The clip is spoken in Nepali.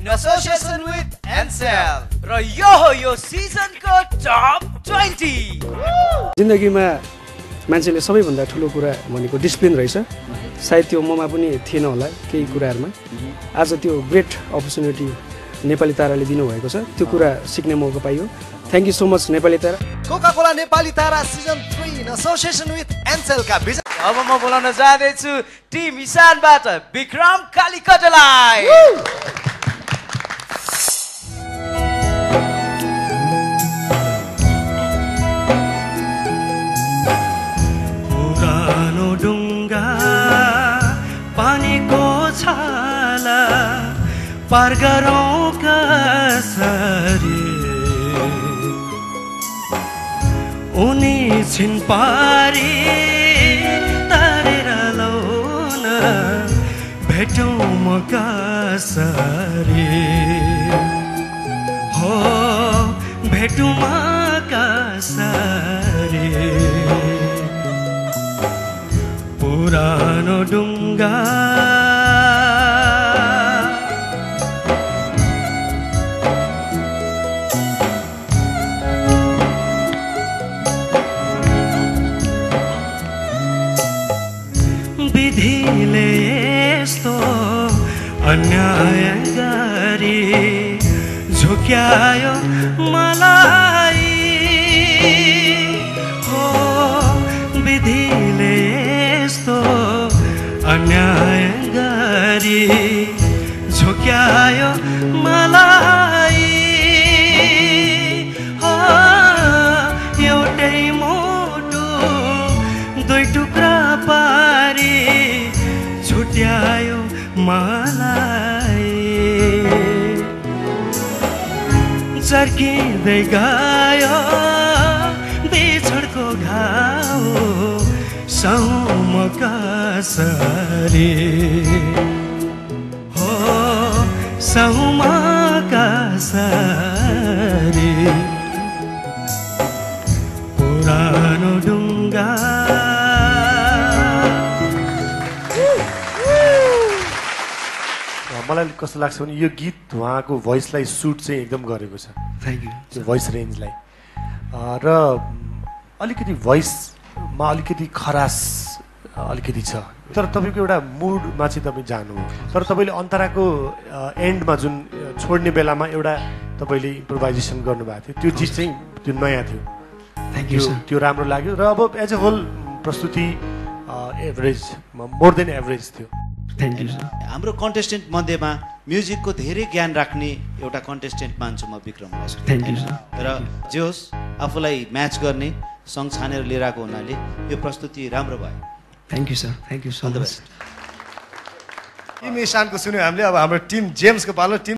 association with Ansel. र यो हो यो सिजनको टप 20. जिन्दगीमा मान्छेले सबैभन्दा ठुलो कुरा भनेको डिसिप्लिन रहेछ। सायद त्यो ममा पनि थिएन होला केही कुराहरुमा। आज त्यो ग्रेट अपर्च्युनिटी नेपाली ताराले दिनुभएको छ। त्यो कुरा सिक्ने मौका पाइयो। Thank you so much Nepali Tara. Coca Cola Nepali Tara season 3 in association with Ncell का विजय। अब म बोलाउन जाँदैछु टिम इशानबाट विक्रम कालीकटलाई। पुरानो डुङ्गा पानीको छाला पार गरौँ कसरी उनी छिन पारी तारेर लौन भेटौँ म कसरी हो भेटौँ म कसरी पुरानो डुङ्गा विधिले यस्तो अन्याय गरी झुक्यायो मलाई हो विधिले यस्तो अन्याय गरी झुक्यायो मलाई हो एउटै मुटु दुई टुक्रा पारी छुट्यायो मलाई चर्किँदै गयो बिछोडको घाउ सहौँ म कसरी हो सहौँ म कसरी पुरानो डुङ्गा। मलाई कस्तो लाग्छ भने यो गीत उहाँको भोइसलाई सुट चाहिँ एकदम गरेको छ। Thank you. त्यो भोइस रेन्जलाई र अलिकति भोइसमा अलिकति खरास अलिकति छ, तर तपाईँको एउटा मुडमा चाहिँ तपाईँ जानु हो। तर तपाईँले अन्तराको एन्डमा जुन छोड्ने बेलामा एउटा तपाईँले इम्प्रोभाइजेसन गर्नुभएको थियो, त्यो चिज चाहिँ त्यो नयाँ थियो। Thank you. त्यो राम्रो लाग्यो र अब एज अ होल प्रस्तुति एभरेज, मोर देन एभरेज थियो। Thank you sir. हाम्रो कन्टेस्टेन्ट मध्येमा म्युजिकको धेरै ज्ञान राख्ने एउटा कन्टेस्टेन्ट मान्छु म विक्रमलाई। Thank you sir. र जे होस् आफूलाई म्याच गर्ने सङ छानेर लिएर आएको हुनाले यो प्रस्तुति राम्रो भयो। Thank you sir. Thank you so much. Team इशानको सुन्यो हामीले। अब हाम्रो टिम जेम्सको पालो। टिम